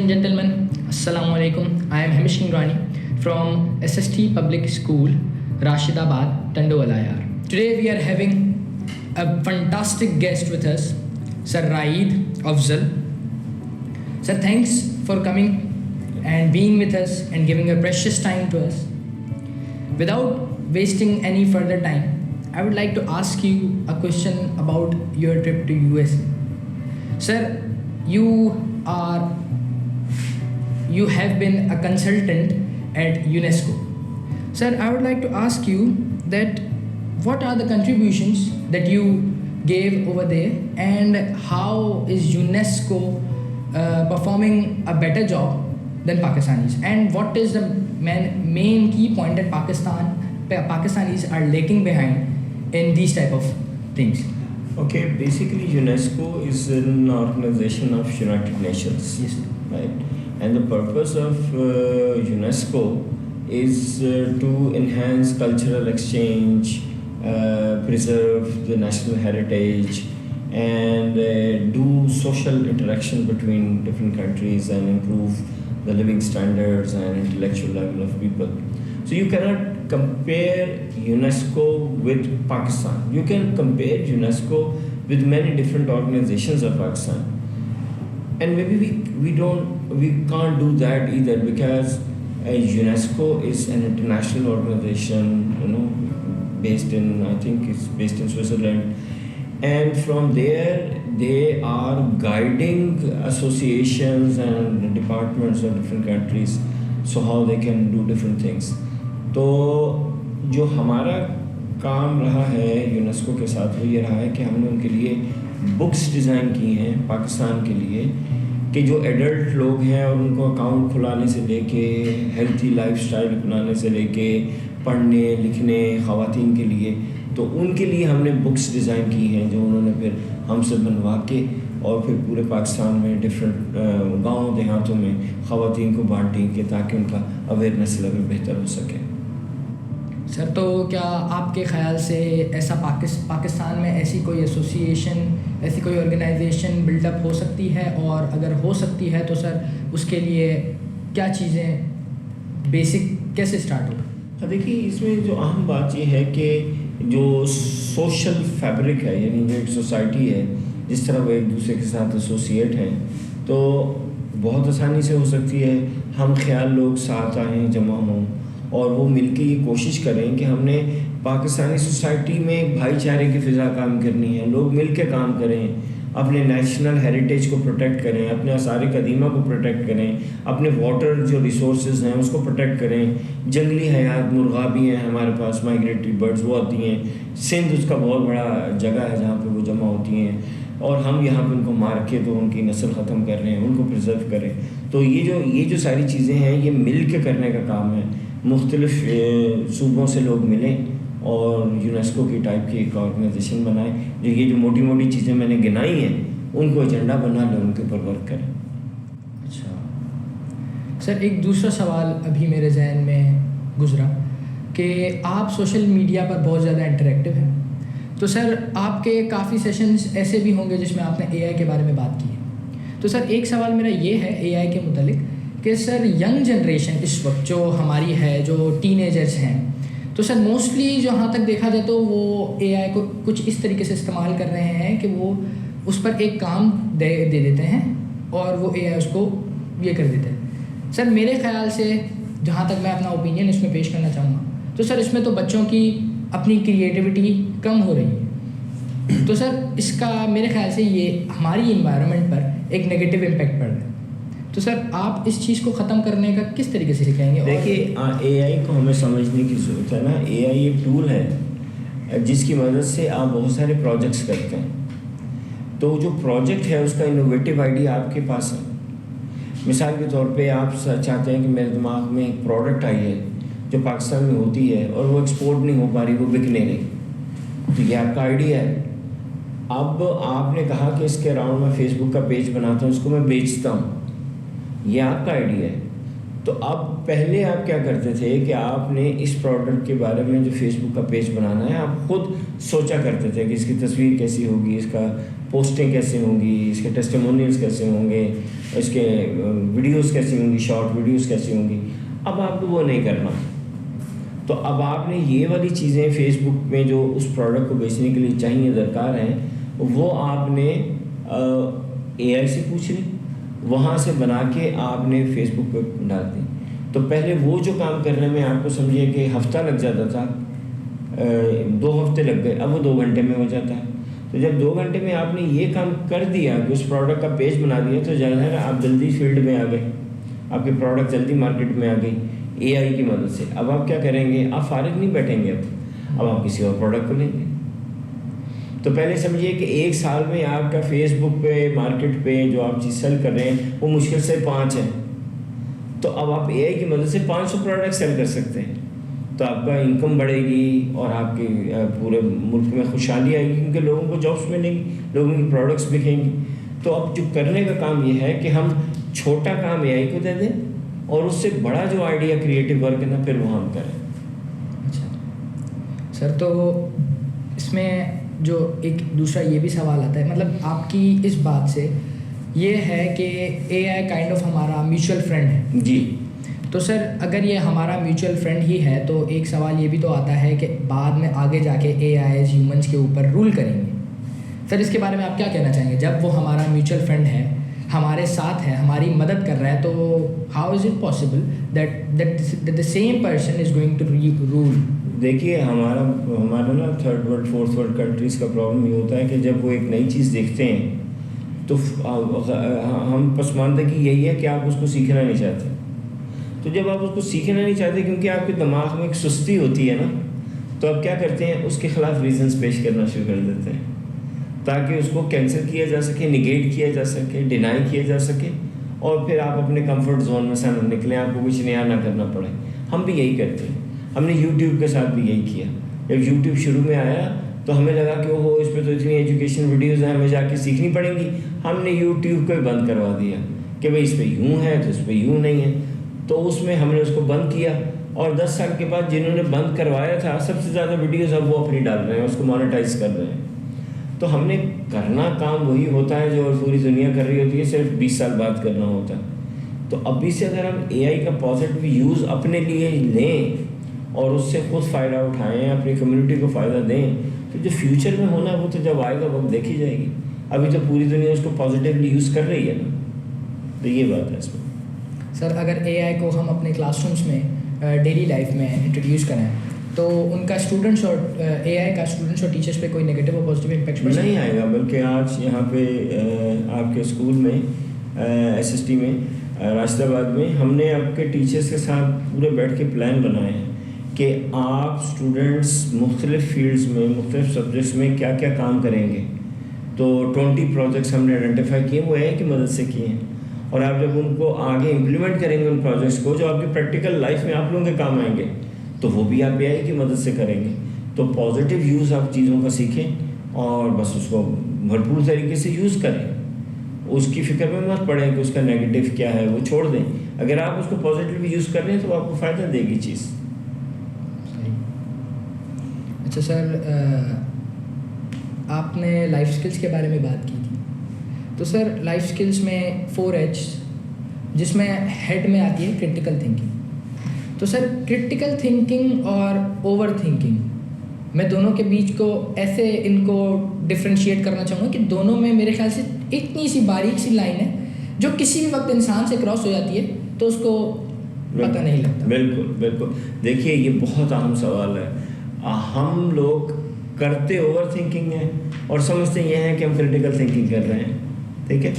and gentlemen, Assalamu alaikum. I am Hamish Kingrani from SST Public School, Rashidabad, Tandoalayar. Today we are having a fantastic guest with us, Sir Raeed Afzal. Sir, thanks for coming and being with us and giving your precious time to us. Without wasting any further time, I would like to ask you a question about your trip to USA. Sir, you have been a consultant at UNESCO. Sir, I would like to ask you that what are the contributions that you gave over there, and how is UNESCO performing a better job than Pakistanis, and what is the main key point that Pakistanis are lagging behind in these type of things? Okay, basically UNESCO is an organization of United Nations. Yes. Right? And the purpose of UNESCO is to enhance cultural exchange, preserve the national heritage, and do social interaction between different countries and improve the living standards and intellectual level of people. So you cannot compare UNESCO with Pakistan. You can compare UNESCO with many different organizations of Pakistan. And maybe we can't do that either, because UNESCO is an international organization, based in Switzerland. And from there, they are guiding associations and departments of different countries, so how they can do different things. تو جو ہمارا کام رہا ہے UNESCO کے ساتھ وہ یہ رہا ہے کہ ہم نے ان کے لیے بکس ڈیزائن کی ہیں پاکستان کے لیے، کہ جو ایڈلٹ لوگ ہیں اور ان کو اکاؤنٹ کھلانے سے لے کے ہیلتھی لائف سٹائل اپنانے سے لے کے پڑھنے لکھنے خواتین کے لیے، تو ان کے لیے ہم نے بکس ڈیزائن کی ہیں جو انہوں نے پھر ہم سے بنوا کے اور پھر پورے پاکستان میں ڈفرینٹ گاؤں دیہاتوں میں خواتین کو بانٹیں کہ تاکہ ان کا اویئرنیس لیول بہتر ہو سکے. سر، تو کیا آپ کے خیال سے ایسا پاکستان میں ایسی کوئی ایسوسیشن، ایسی کوئی آرگنائزیشن بلڈ اپ ہو سکتی ہے، اور اگر ہو سکتی ہے تو سر اس کے لیے کیا چیزیں بیسک کیسے اسٹارٹ ہوگا؟ دیکھیے، اس میں جو اہم بات یہ ہے کہ جو سوشل فیبرک ہے، یعنی جو ایک سوسائٹی ہے جس طرح وہ ایک دوسرے کے ساتھ ایسوسیٹ ہیں، تو بہت آسانی سے ہو سکتی ہے. ہم خیال لوگ ساتھ آئیں، جمع ہوں، اور وہ مل کے یہ کوشش کریں کہ ہم نے پاکستانی سوسائٹی میں ایک بھائی چارے کی فضا کام کرنی ہے. لوگ مل کے کام کریں، اپنے نیشنل ہیریٹیج کو پروٹیکٹ کریں، اپنے آثار قدیمہ کو پروٹیکٹ کریں، اپنے واٹر جو ریسورسز ہیں اس کو پروٹیکٹ کریں. جنگلی حیات مرغا بھی ہیں ہمارے پاس، مائگریٹری برڈز وہ آتی ہیں. سندھ اس کا بہت بڑا جگہ ہے جہاں پہ وہ جمع ہوتی ہیں، اور ہم یہاں پہ ان کو مار کے تو ان کی نسل ختم کر رہے ہیں، ان کو پرزرو کریں. تو یہ جو ساری چیزیں ہیں یہ مل کے کرنے کا کام ہے. مختلف صوبوں سے لوگ ملیں اور یونیسکو کی ٹائپ کی ایک آرگنائزیشن بنائیں جو یہ جو موٹی موٹی چیزیں میں نے گنائی ہیں ان کو ایجنڈا بنا لیں، ان کے اوپر ورک کریں. اچھا سر، ایک دوسرا سوال ابھی میرے ذہن میں گزرا کہ آپ سوشل میڈیا پر بہت زیادہ انٹریکٹیو ہیں، تو سر آپ کے کافی سیشنز ایسے بھی ہوں گے جس میں آپ نے اے آئی کے بارے میں بات کی ہے. تو سر ایک سوال میرا یہ ہے اے آئی کے متعلق کہ سر ینگ جنریشن اس وقت جو ہماری ہے، جو ٹین ایجرس ہیں، تو سر موسٹلی جہاں تک دیکھا جائے تو وہ اے آئی کو کچھ اس طریقے سے استعمال کر رہے ہیں کہ وہ اس پر ایک کام دے دیتے ہیں اور وہ اے آئی اس کو یہ کر دیتے ہیں. سر میرے خیال سے جہاں تک میں اپنا اوپینین اس میں پیش کرنا چاہوں گا، تو سر اس میں تو بچوں کی اپنی کریٹیوٹی کم ہو رہی ہے. تو سر اس کا میرے خیال سے یہ ہماری انوائرمنٹ پر ایک نگیٹو امپیکٹ پڑ رہا ہے. تو سر آپ اس چیز کو ختم کرنے کا کس طریقے سے سکھائیں گے؟ دیکھیے، اے آئی کو ہمیں سمجھنے کی ضرورت ہے نا. اے آئی ایک ٹول ہے جس کی مدد سے آپ بہت سارے پروجیکٹس کرتے ہیں. تو جو پروجیکٹ ہے اس کا انوویٹیو آئیڈیا آپ کے پاس ہے. مثال کے طور پہ آپ چاہتے ہیں کہ میرے دماغ میں ایک پروڈکٹ آئی ہے جو پاکستان میں ہوتی ہے اور وہ ایکسپورٹ نہیں ہو پا رہی، وہ بک نہیں رہی. تو یہ آپ کا آئیڈیا ہے. اب آپ نے کہا کہ اس کے اراؤنڈ میں فیس بک کا پیج بناتا ہوں، اس کو میں بیچتا ہوں. یہ آپ کا آئیڈیا ہے. تو اب پہلے آپ کیا کرتے تھے کہ آپ نے اس پروڈکٹ کے بارے میں جو فیس بک کا پیج بنانا ہے آپ خود سوچا کرتے تھے کہ اس کی تصویر کیسی ہوگی, اس کا پوسٹنگ کیسے ہوگی, اس کے ٹیسٹیمونیلز کیسے ہوں گے, اس کے ویڈیوز کیسی ہوں گی, شارٹ ویڈیوز کیسی ہوں گی. اب آپ کو وہ نہیں کرنا. تو اب آپ نے یہ والی چیزیں فیس بک میں جو اس پروڈکٹ کو بیچنے کے لیے چاہیے, درکار ہیں, وہ آپ نے اے آئی سے پوچھ لی, وہاں سے بنا کے آپ نے فیس بک پہ ڈال دی. تو پہلے وہ جو کام کرنے میں آپ کو سمجھیے کہ ہفتہ لگ جاتا تھا, 2 ہفتے لگ گئے, اب وہ 2 گھنٹے میں ہو جاتا ہے. تو جب 2 گھنٹے میں آپ نے یہ کام کر دیا کہ اس پروڈکٹ کا پیج بنا دیا, تو ظاہر ہے آپ جلدی فیلڈ میں آ گئے, آپ کے پروڈکٹ جلدی مارکیٹ میں آ گئی اے آئی کی مدد سے. اب آپ کیا کریں گے, آپ فارغ نہیں بیٹھیں گے, اب آپ کسی اور پروڈکٹ کو لیں گے. تو پہلے سمجھیے کہ 1 سال میں آپ کا فیس بک پہ مارکیٹ پہ جو آپ چیز سیل کر رہے ہیں وہ مشکل سے 5 ہیں. تو اب آپ اے آئی کی مدد سے 500 پروڈکٹ سیل کر سکتے ہیں. تو آپ کا انکم بڑھے گی اور آپ کے پورے ملک میں خوشحالی آئے گی, کیونکہ لوگوں کو جابس ملیں گی, لوگوں کی پروڈکٹس بکیں گی. تو اب جو کرنے کا کام یہ ہے کہ ہم چھوٹا کام اے آئی کو دے دیں اور اس سے بڑا جو آئیڈیا کریٹو ورک ہے نا پھر وہ ہم کریں. اچھا سر, تو اس میں جو ایک دوسرا یہ بھی سوال آتا ہے, مطلب آپ کی اس بات سے یہ ہے کہ اے آئی کائنڈ آف ہمارا میوچل فرینڈ ہے. جی. تو سر اگر یہ ہمارا میوچل فرینڈ ہی ہے تو ایک سوال یہ بھی تو آتا ہے کہ بعد میں آگے جا کے اے آئی ہیومنس کے اوپر رول کریں گے. سر اس کے بارے میں آپ کیا کہنا چاہیں گے؟ جب وہ ہمارا میوچل فرینڈ ہے, ہمارے ساتھ ہے, ہماری مدد کر رہا ہے, تو how is it possible that the same person is going to rule? دیکھیے ہمارا نا 3rd world 4th world countries کا پرابلم یہ ہوتا ہے کہ جب وہ ایک نئی چیز دیکھتے ہیں تو ہم پسماندگی یہی ہے کہ آپ اس کو سیکھنا نہیں چاہتے. تو جب آپ اس کو سیکھنا نہیں چاہتے کیونکہ آپ کے دماغ میں ایک سستی ہوتی ہے نا, تو آپ کیا کرتے ہیں, اس کے خلاف ریزنس پیش کرنا شروع کر دیتے ہیں تاکہ اس کو کینسل کیا جا سکے, نگیٹ کیا جا سکے, ڈینائی کیا جا سکے, اور پھر آپ اپنے کمفرٹ زون میں سے نہ نکلیں, آپ کو کچھ نیا نہ کرنا پڑے. ہم بھی یہی کرتے ہیں. ہم نے یوٹیوب کے ساتھ بھی یہی کیا. جب یوٹیوب شروع میں آیا تو ہمیں لگا کہ وہ اس پہ تو اتنی ایجوکیشن ویڈیوز ہیں, ہمیں جا کے سیکھنی پڑیں گی. ہم نے یوٹیوب کو ہی بند کروا دیا کہ بھائی اس پہ یوں ہے تو اس پہ یوں نہیں ہے. تو اس میں ہم نے اس کو بند کیا, اور 10 سال کے بعد جنہوں نے بند کروایا تھا سب سے زیادہ ویڈیوز اب وہ اپنی ڈال رہے ہیں, اس کو مانیٹائز کر رہے ہیں. تو ہم نے کرنا کام وہی ہوتا ہے جو پوری دنیا کر رہی ہوتی ہے, صرف 20 سال بعد کرنا ہوتا ہے. تو ابھی سے اگر ہم اے آئی کا پازیٹیو یوز اپنے لیے لیں اور اس سے خود فائدہ اٹھائیں, اپنی کمیونٹی کو فائدہ دیں, تو جو فیوچر میں ہونا وہ تو جب آئے گا وقت دیکھی جائے گی. ابھی تو پوری دنیا اس کو پازیٹیولی یوز کر رہی ہے نا, تو یہ بات ہے اس میں. سر اگر اے آئی کو ہم اپنے کلاس رومس میں ڈیلی لائف میں انٹروڈیوس کریں تو ان کا اسٹوڈنٹس اور اے آئی کا اسٹوڈنٹس اور ٹیچرس پہ کوئی نگیٹو اور پازیٹیو امپیکٹ نہیں آئے گا. بلکہ آج یہاں پہ آپ کے اسکول میں ایس ایس ٹی میں راشد آباد میں ہم نے آپ کے ٹیچرس کے ساتھ پورے بیٹھ کے پلان بنائے ہیں کہ آپ اسٹوڈنٹس مختلف فیلڈس میں, مختلف سبجیکٹس میں کیا کیا کام کریں گے. تو 20 پروجیکٹس ہم نے آئیڈینٹیفائی کیے, وہ اے آئی کی مدد سے کیے ہیں. اور آپ جب ان کو آگے امپلیمنٹ کریں گے ان پروجیکٹس کو, جو آپ کی پریکٹیکل لائف میں آپ لوگوں کے کام آئیں گے, تو وہ بھی آپ اے آئی کی مدد سے کریں گے. تو پازیٹیو یوز آپ چیزوں کا سیکھیں اور بس اس کو بھرپور طریقے سے یوز کریں. اس کی فکر میں مت پڑیں کہ اس کا نیگیٹو کیا ہے, وہ چھوڑ دیں. اگر آپ اس کو پازیٹیو یوز کر رہے ہیں تو آپ کو فائدہ دے گی چیز. اچھا سر, آپ نے لائف اسکلس کے بارے میں بات کی تھی. تو سر لائف اسکلس میں 4H, جس میں ہیڈ میں آتی ہے کرٹیکل تھنکنگ. تو سر کرٹیکل تھنکنگ اور اوور تھنکنگ, میں دونوں کے بیچ کو ایسے ان کو ڈفرینشیٹ کرنا چاہوں گا کہ دونوں میں میرے خیال سے اتنی سی باریک سی لائن ہے جو کسی بھی وقت انسان سے کراس ہو جاتی ہے تو اس کو پتہ نہیں لگتا. بالکل بالکل. دیکھیے یہ بہت اہم سوال ہے. ہم لوگ کرتے اوور تھنکنگ ہیں اور سمجھتے یہ ہیں کہ ہم کریٹیکل تھنکنگ کر رہے ہیں. ٹھیک ہے,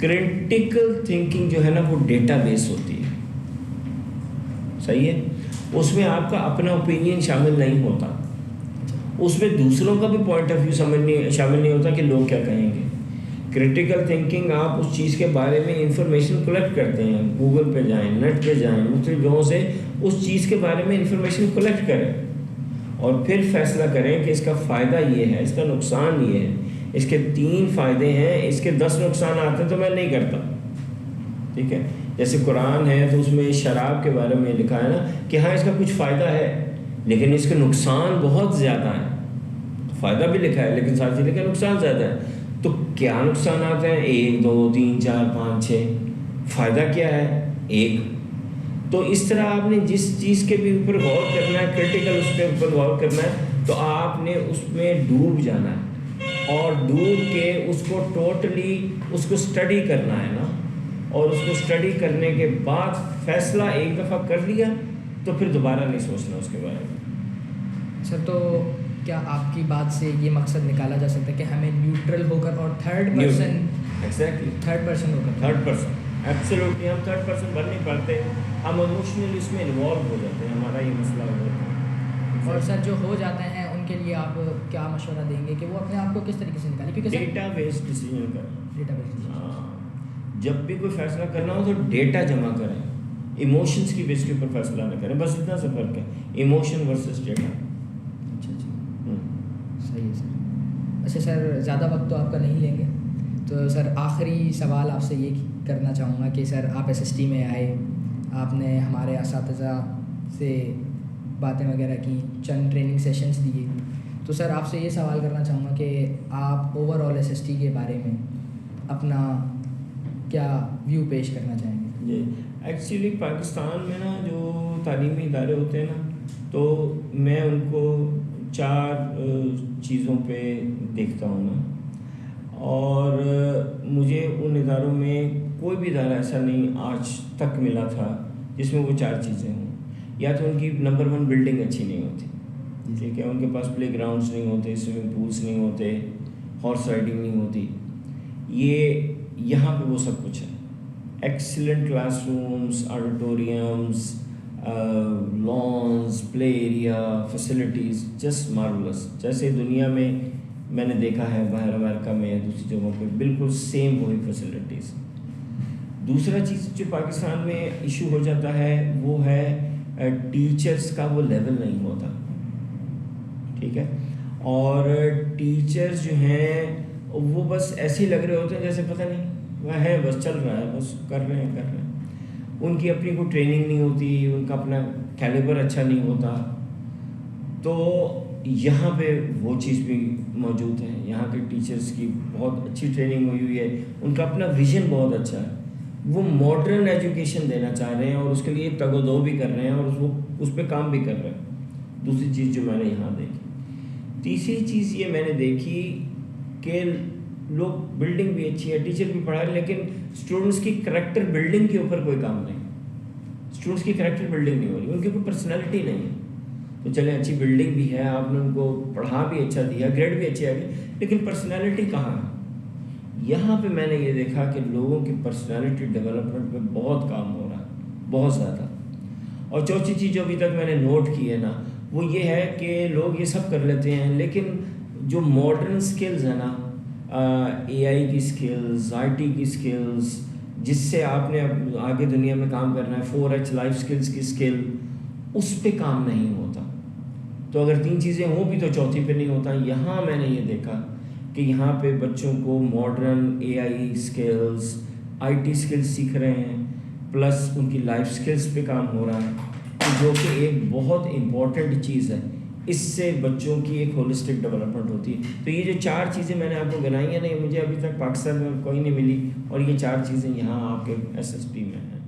کریٹیکل تھنکنگ جو ہے نا وہ ڈیٹا بیس ہوتی ہے. صحیح ہے, اس میں آپ کا اپنا اوپینین شامل نہیں ہوتا, اس میں دوسروں کا بھی پوائنٹ آف ویو شامل نہیں ہوتا کہ لوگ کیا کہیں گے. کریٹیکل تھنکنگ آپ اس چیز کے بارے میں انفارمیشن کلیکٹ کرتے ہیں, گوگل پہ جائیں, نیٹ پہ جائیں, مختلف جگہوں سے اس چیز کے بارے میں انفارمیشن کلیکٹ کریں اور پھر فیصلہ کریں کہ اس کا فائدہ یہ ہے, اس کا نقصان یہ ہے, اس کے 3 فائدے ہیں, اس کے 10 نقصانات ہیں, تو میں نہیں کرتا. ٹھیک ہے, جیسے قرآن ہے تو اس میں شراب کے بارے میں لکھا ہے نا کہ ہاں اس کا کچھ فائدہ ہے لیکن اس کے نقصان بہت زیادہ ہیں. فائدہ بھی لکھا ہے لیکن ساتھ ہی لکھا ہے نقصان زیادہ ہے. تو کیا نقصانات ہیں؟ 1 2 3 4 5 6. فائدہ کیا ہے؟ 1. تو اس طرح آپ نے جس چیز کے بھی اوپر غور کرنا ہے، کرٹیکل اس کے اوپر غور کرنا ہے، تو آپ نے اس میں ڈوب جانا ہے اور ڈوب کے اس کو ٹوٹلی اس کو اسٹڈی کرنا ہے نا. اور اس کو اسٹڈی کرنے کے بعد فیصلہ ایک دفعہ کر لیا تو پھر دوبارہ نہیں سوچنا اس کے بارے میں. سر تو کیا آپ کی بات سے یہ مقصد نکالا جا سکتا ہے کہ ہمیں نیوٹرل ہو کر اور تھرڈ پرسن ہو کر ایبسولوٹلی ہم تھرڈ پرسن بن نہیں پاتے، ہم ایموشنلی اس میں انوالو ہو جاتے ہیں، ہمارا یہ مسئلہ ہو جاتا ہے. اور سر جو ہو جاتے ہیں ان کے لیے آپ کیا مشورہ دیں گے کہ وہ اپنے آپ کو کس طریقے سے نکالیں؟ کیونکہ ڈیٹا بیس ڈیسیجن کریں. ڈیٹا بیس، ہاں، جب بھی کوئی فیصلہ کرنا ہو تو ڈیٹا جمع کریں، ایموشنس کی بیس کے اوپر فیصلہ نہ کریں. بس اتنا سا فرق ہے، ایموشن ورسز ڈیٹا. اچھا صحیح ہے سر. اچھا سر، زیادہ وقت تو آپ کا نہیں لیں گے، تو سر آخری سوال آپ سے یہ کرنا چاہوں گا کہ سر آپ SST میں آئے، آپ نے ہمارے اساتذہ سے باتیں وغیرہ کی، چند ٹریننگ سیشنز دیے، تو سر آپ سے یہ سوال کرنا چاہوں گا کہ آپ اوور آل SST کے بارے میں اپنا کیا ویو پیش کرنا چاہیں گے؟ جی، ایکچولی پاکستان میں نا جو تعلیمی ادارے ہوتے ہیں نا، تو میں ان کو 4 چیزوں پہ دیکھتا ہوں نا. اور مجھے ان اداروں میں کوئی بھی ادارہ ایسا نہیں آج تک ملا تھا جس میں وہ 4 چیزیں ہوں. یا تو ان کی نمبر 1 بلڈنگ اچھی نہیں ہوتی، ٹھیک ہے، ان کے پاس پلے گراؤنڈس نہیں ہوتے، سوئمنگ پولس نہیں ہوتے، ہارس رائڈنگ نہیں ہوتی. یہ یہاں پہ وہ سب کچھ ہے. ایکسیلنٹ کلاس رومس، آڈیٹوریمس، لانس، پلے ایریا، فیسلٹیز جسٹ مارولس. جیسے دنیا میں نے دیکھا ہے باہر امریکہ میں یا دوسری جگہوں پہ بالکل سیم وہی فیسلٹیز. دوسرا چیز جو پاکستان میں ایشو ہو جاتا ہے وہ ہے ٹیچرس کا وہ لیول نہیں ہوتا، ٹھیک ہے. اور ٹیچرز جو ہیں وہ بس ایسے ہی لگ رہے ہوتے ہیں جیسے پتہ نہیں وہ ہے، بس چل رہا ہے، بس کر رہے ہیں. ان کی اپنی کوئی ٹریننگ نہیں ہوتی، ان کا اپنا کیلیبر اچھا نہیں ہوتا. تو یہاں پہ وہ چیز بھی موجود ہے. یہاں کے ٹیچرز کی بہت اچھی ٹریننگ ہوئی ہے، ان کا اپنا ویژن بہت اچھا ہے، وہ ماڈرن ایجوکیشن دینا چاہ رہے ہیں اور اس کے لیے تگ و دو بھی کر رہے ہیں اور وہ اس پہ کام بھی کر رہے ہیں. دوسری چیز جو میں نے یہاں دیکھی. تیسری چیز یہ میں نے دیکھی کہ لوگ بلڈنگ بھی اچھی ہے، ٹیچر بھی پڑھا رہے، لیکن اسٹوڈنٹس کی کریکٹر بلڈنگ کے اوپر کوئی کام نہیں. اسٹوڈنٹس کی کریکٹر بلڈنگ نہیں ہو رہی، ان کی کوئی پرسنالٹی نہیں ہے. تو چلے اچھی بلڈنگ بھی ہے، آپ نے ان کو پڑھا بھی اچھا دیا، گریڈ بھی اچھے آ گئے، لیکن پرسنالٹی کہاں ہے؟ یہاں پہ میں نے یہ دیکھا کہ لوگوں کی پرسنالٹی ڈیولپمنٹ پہ بہت کام ہو رہا ہے، بہت زیادہ. اور چوتھی چیز جو ابھی تک میں نے نوٹ کی ہے نا وہ یہ ہے کہ لوگ یہ سب کر لیتے ہیں، لیکن جو ماڈرن سکلز ہیں نا، AI کی سکلز، IT کی سکلز، جس سے آپ نے آگے دنیا میں کام کرنا ہے، 4H لائف سکلز کی سکل، اس پہ کام نہیں ہوتا. تو اگر 3 چیزیں ہوں بھی تو چوتھی پہ نہیں ہوتا. یہاں میں نے یہ دیکھا کہ یہاں پہ بچوں کو modern AI skills, IT skills سیکھ رہے ہیں، پلس ان کی لائف سکلز پہ کام ہو رہا ہے، جو کہ ایک بہت امپورٹنٹ چیز ہے. اس سے بچوں کی ایک ہولسٹک ڈیولپمنٹ ہوتی ہے. تو یہ جو 4 چیزیں میں نے آپ کو گنائی ہیں نا، یہ مجھے ابھی تک پاکستان میں کوئی نہیں ملی، اور یہ 4 چیزیں یہاں آپ کے SST میں ہیں.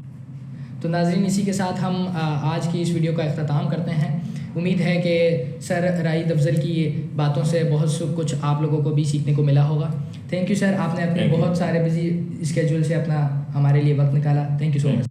تو ناظرین، اسی کے ساتھ ہم آج کی اس ویڈیو کا اختتام کرتے ہیں. امید ہے کہ سر رائد افضل کی باتوں سے بہت کچھ آپ لوگوں کو بھی سیکھنے کو ملا ہوگا. تھینک یو سر، آپ نے اپنے بہت سارے بزی اسکیجول سے اپنا ہمارے لیے وقت نکالا. Thank you so much.